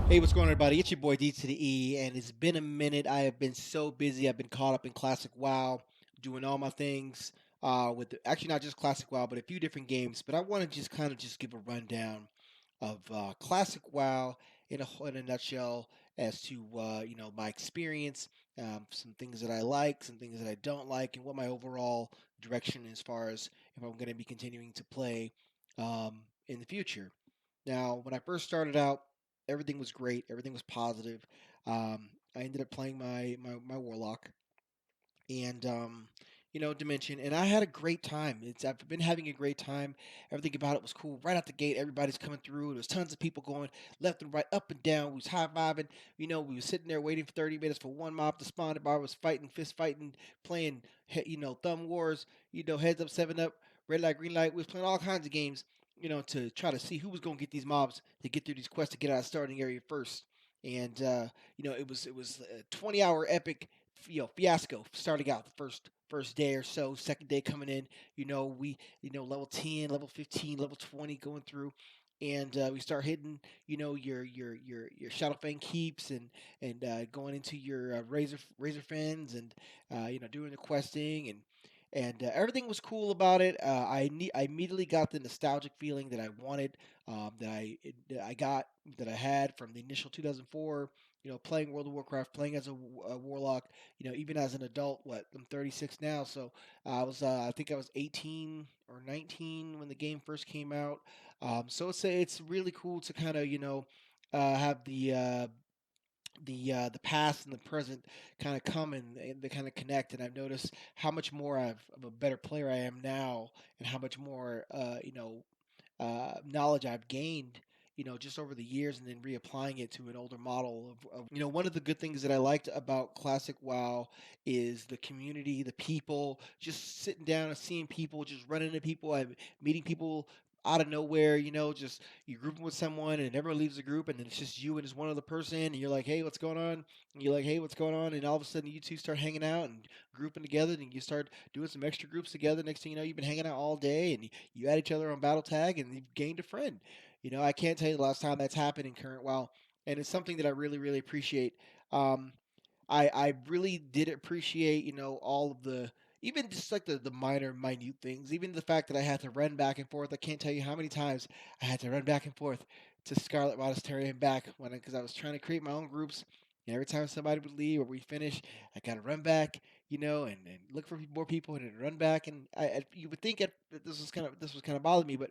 Hey, what's going on, everybody? It's your boy D to the E, and it's been a minute. I have been so busy. I've been caught up in Classic WoW, doing all my things actually not just Classic WoW, but a few different games. But I want to just kind of just give a rundown of Classic WoW in a nutshell as to my experience, some things that I like, some things that I don't like, and what my overall direction as far as if I'm going to be continuing to play in the future. Now, when I first started out, everything was great. Everything was positive. I ended up playing my warlock and dimension, and I had a great time. I've been having a great time. Everything about it was cool. Right out the gate, everybody's coming through. There was tons of people going left and right, up and down. We was high vibing. We were sitting there waiting for 30 minutes for one mob to spawn. The bar was fighting, fist fighting, playing thumb wars. Heads up, seven up, red light, green light. We was playing all kinds of games. To try to see who was going to get these mobs to get through these quests to get out of the starting area first. And it was a 20-hour epic fiasco starting out the first day or so. Second day coming in, we level 10, level 15, level 20 going through, and we start hitting your Shadowfang keeps and going into your razor fins and doing the questing and everything was cool about it. I immediately got the nostalgic feeling that I wanted, that I got that I had from the initial 2004. Playing World of Warcraft, playing as a warlock. Even as an adult, what I'm 36 now, so I think I was 18 or 19 when the game first came out. So it's really cool to kind of have the past and the present kind of come and they kind of connect. And I've noticed how much more of a better player I am now, and how much more knowledge I've gained, just over the years, and then reapplying it to an older model one of the good things that I liked about Classic WoW is the community, the people, just sitting down and seeing people, just running into people, I'm meeting people out of nowhere, just you grouping with someone and everyone leaves the group and then it's just you and just one other person and you're like, hey, what's going on? And you're like, hey, what's going on? And all of a sudden you two start hanging out and grouping together and you start doing some extra groups together. Next thing you know, you've been hanging out all day and you add each other on battle tag and you've gained a friend. I can't tell you the last time that's happened in current WoW, and it's something that I really, really appreciate. Um, I really did appreciate, all of the even just like the minor, minute things, even the fact that I had to run back and forth. I can't tell you how many times I had to run back and forth to Scarlet Monastery and back because I was trying to create my own groups. And every time somebody would leave or we finish, I got to run back, and look for more people and then run back. And you would think that this was kind of bothering me, but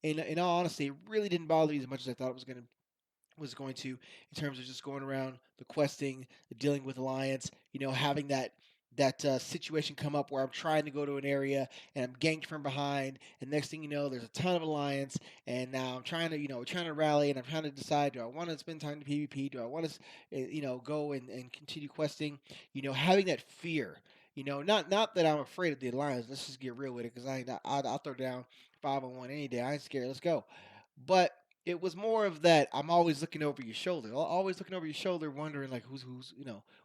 in all honesty, it really didn't bother me as much as I thought it was going to in terms of just going around the questing, the dealing with alliance, having that situation come up where I'm trying to go to an area and I'm ganked from behind, and next thing you know, there's a ton of alliance, and now I'm trying to rally, and I'm trying to decide, do I want to spend time to PvP? Do I want to, go and continue questing? Having that fear. Not that I'm afraid of the alliance. Let's just get real with it, because I'll throw down 5-on-1 any day. I ain't scared. Let's go. But it was more of that I'm always looking over your shoulder, always looking over your shoulder, wondering like who's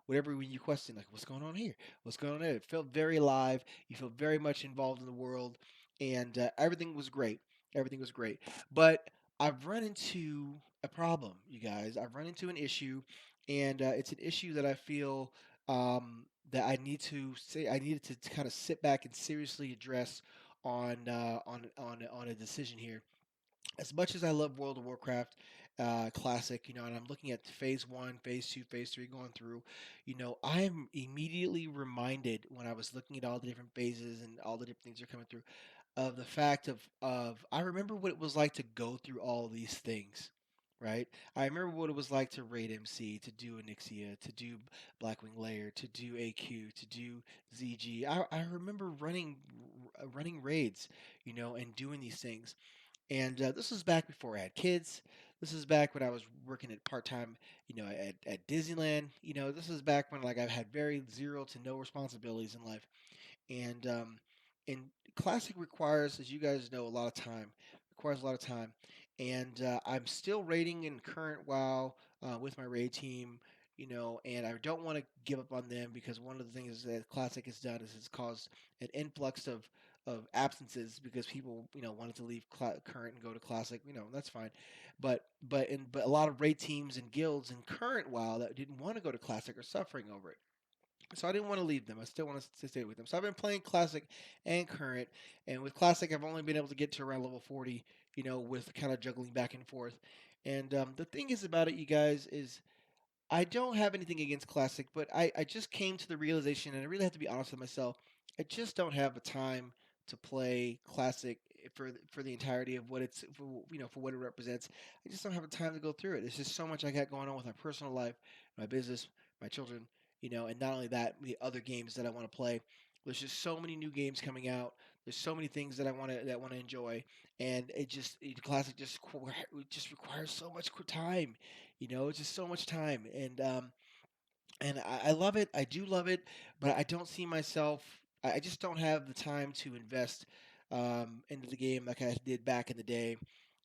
whatever when you question like what's going on here, what's going on there. It felt very alive. You feel very much involved in the world, and everything was great. Everything was great, but I've run into a problem, you guys. I've run into an issue, and it's an issue that I feel that I needed to kind of sit back and seriously address on a decision here. As much as I love World of Warcraft Classic, and I'm looking at Phase 1, Phase 2, Phase 3 going through, I'm immediately reminded when I was looking at all the different phases and all the different things that are coming through of the fact of I remember what it was like to go through all these things. Right, I remember what it was like to raid MC, to do Onyxia, to do Blackwing Lair, to do AQ, to do ZG. I remember running raids, and doing these things, and this was back before I had kids. This is back when I was working at part time, at Disneyland. This is back when like I had very zero to no responsibilities in life. And classic requires, as you guys know, a lot of time. Requires a lot of time, and I'm still raiding in current WoW with my raid team. And I don't want to give up on them because one of the things that classic has done is it's caused an influx of absences because people wanted to leave current and go to classic. That's fine, but a lot of raid teams and guilds in current WoW that didn't want to go to classic are suffering over it. So I didn't want to leave them. I still want to stay with them. So I've been playing classic and current, and with classic I've only been able to get to around level 40. With kind of juggling back and forth. And the thing is about it, you guys, is I don't have anything against classic, but I just came to the realization, and I really have to be honest with myself. I just don't have the time to play classic for the entirety of what it's for what it represents. I just don't have the time to go through it. There's just so much I got going on with my personal life, my business, my children, and not only that, the other games that I want to play. There's just so many new games coming out. There's so many things that want to enjoy, and classic just requires so much time. It's just so much time, and I love it. I do love it, but I don't see myself. I just don't have the time to invest into the game like I did back in the day,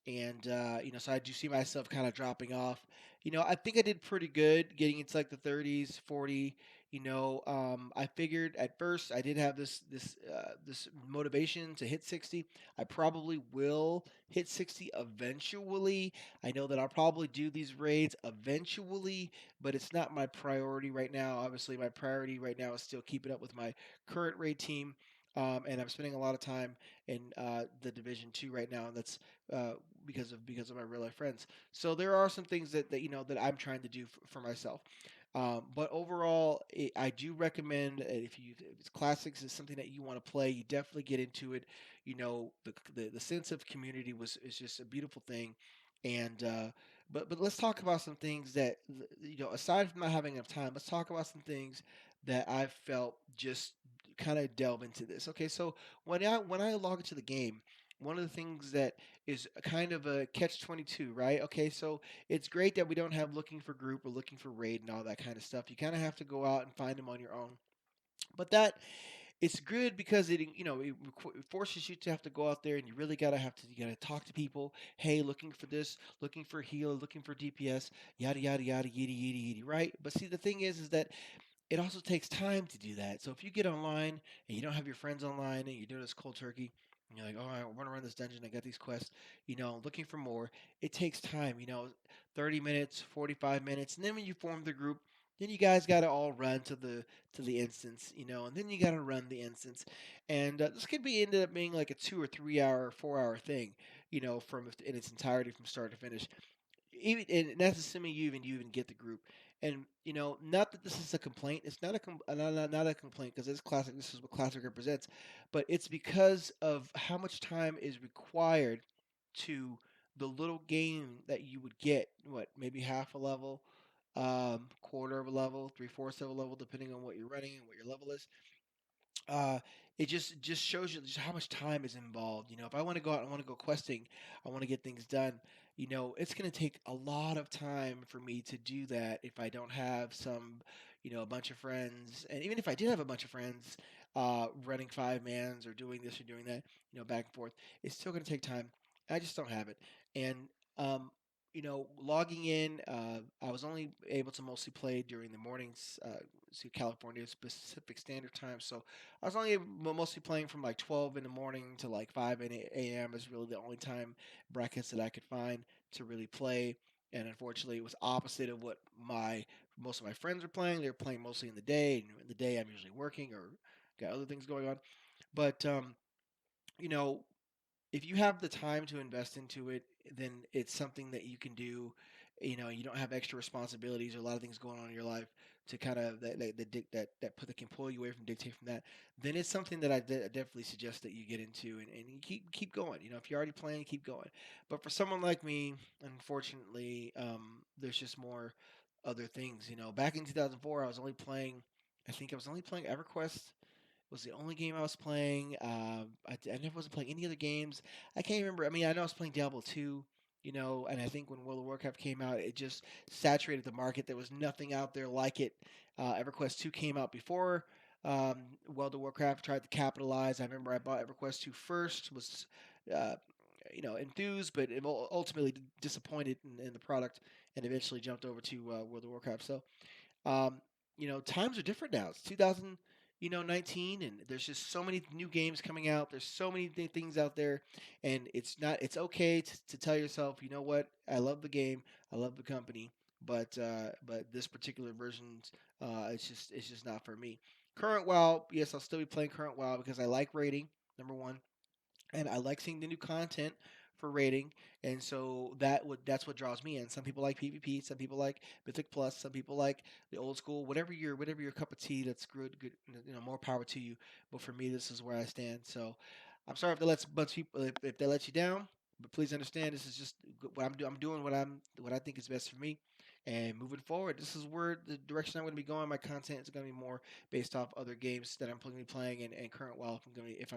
and so I do see myself kind of dropping off. I think I did pretty good getting into like the 30s, 40. I figured at first I did have this motivation to hit 60. I probably will hit 60 eventually. I know that I'll probably do these raids eventually, but it's not my priority right now. Obviously, my priority right now is still keeping up with my current raid team. And I'm spending a lot of time in the Division Two right now, and that's uh, because of my real life friends. So there are some things that I'm trying to do for myself. But overall, I do recommend if it's classics is something that you want to play, you definitely get into it. The sense of community is just a beautiful thing, and but let's talk about some things that aside from not having enough time, let's talk about some things that I felt just kind of delve into this. Okay, so when I log into the game, one of the things that is a kind of a catch 22, right? Okay, so it's great that we don't have looking for group or looking for raid and all that kind of stuff. You kind of have to go out and find them on your own. But that it's good because it forces you to have to go out there and you gotta talk to people. Hey, looking for this, looking for healer, looking for DPS, yada yada yada yada yada yada. Right? But see, the thing is that it also takes time to do that. So if you get online and you don't have your friends online and you're doing this cold turkey, and you're like, oh, I want to run this dungeon, I got these quests, looking for more, it takes time, 30 minutes, 45 minutes, and then when you form the group, then you guys got to all run to the instance, and then you got to run the instance, and this could be ended up being like a 2 or 3 hour, 4 hour thing, from in its entirety from start to finish, even and that's assuming you even get the group. And not that this is a complaint. It's not a complaint because it's classic. This is what classic represents, but it's because of how much time is required to the little game that you would get. What, maybe half a level, quarter of a level, three-fourths of a level, depending on what you're running and what your level is. uh, it just shows you just how much time is involved. If I want to go out, I want to go questing, I want to get things done. It's going to take a lot of time for me to do that if I don't have a bunch of friends, and even if I did have a bunch of friends, running five mans or doing this or doing that, back and forth, it's still going to take time. I just don't have it, and um, logging in, I was only able to mostly play during the mornings. To California Pacific Standard Time. So I was only mostly playing from like 12 in the morning to like 5 a.m. is really the only time brackets that I could find to really play. And unfortunately, it was opposite of what my most of my friends were playing. They were playing mostly in the day, and in the day I'm usually working or got other things going on. But you know, if you have the time to invest into it, then it's something that you can do. You don't have extra responsibilities or a lot of things going on in your life to kind of that can pull you away from dictate from that. Then it's something that I definitely suggest that you get into and you keep going. If you're already playing, keep going. But for someone like me, unfortunately, there's just more other things. Back in 2004, I was only playing. I think I was only playing EverQuest was the only game I was playing. I never wasn't playing any other games. I can't remember. I mean, I know I was playing Diablo 2, and I think when World of Warcraft came out, it just saturated the market. There was nothing out there like it. EverQuest 2 came out before World of Warcraft tried to capitalize. I remember I bought EverQuest 2 first, was uh, enthused, but ultimately disappointed in the product, and eventually jumped over to World of Warcraft. So, um, times are different now. It's 2000. 19, and there's just so many new games coming out. There's so many things out there, and it's okay to tell yourself, you know what, I love the game, I love the company, but this particular version, it's just not for me. Current WoW, yes, I'll still be playing current WoW because I like raiding. Number one, and I like seeing the new content for rating, and so that's what draws me in. Some people like PvP, some people like Mythic Plus, some people like the old school. Whatever your cup of tea, that's good. More power to you. But for me, this is where I stand. So I'm sorry if that lets bunch of people if that lets you down, but please understand this is just what I'm doing. I'm doing what I think is best for me. And moving forward, this is where the direction I'm going to be going. My content is going to be more based off other games that I'm going to be playing and current WoW. If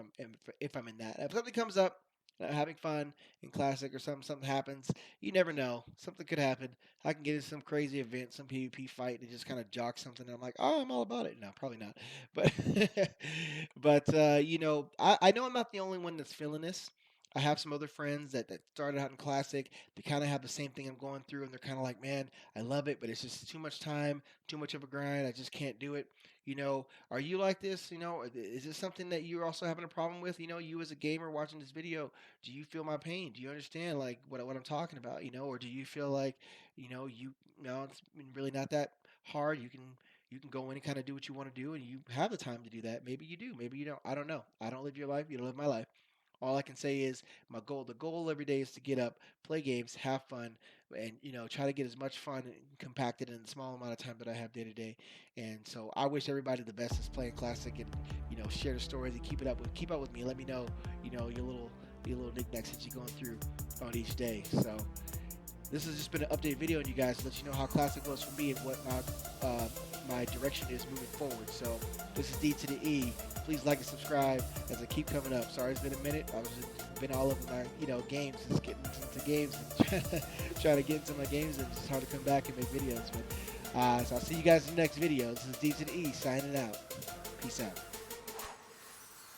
I'm in that. If something comes up, having fun in classic or something happens, you never know. Something could happen. I can get in some crazy event, some PvP fight, and just kind of jock something. And I'm like, oh, I'm all about it. No, probably not. But I know I'm not the only one that's feeling this. I have some other friends that started out in classic. They kind of have the same thing I'm going through, and they're kind of like, man, I love it, but it's just too much time, too much of a grind. I just can't do it. Are you like this? Is this something that you're also having a problem with? You as a gamer watching this video, do you feel my pain? Do you understand like what I'm talking about? Or do you feel like, it's really not that hard. You can go in and kind of do what you want to do, and you have the time to do that. Maybe you do, maybe you don't. I don't know. I don't live your life. You don't live my life. All I can say is the goal every day is to get up, play games, have fun, and try to get as much fun compacted in the small amount of time that I have day to day. And so I wish everybody the best is playing classic, and share the stories and keep up with me. Let me know your little knickknacks that you're going through on each day. So this has just been an update video on you guys to let you know how classic was for me and what my direction is moving forward. So this is D to the E. Please like and subscribe as I keep coming up. Sorry it's been a minute. I've just been all over my games, just getting into games and trying to get into my games, and it's hard to come back and make videos. But so I'll see you guys in the next video. This is D to the E signing out. Peace out.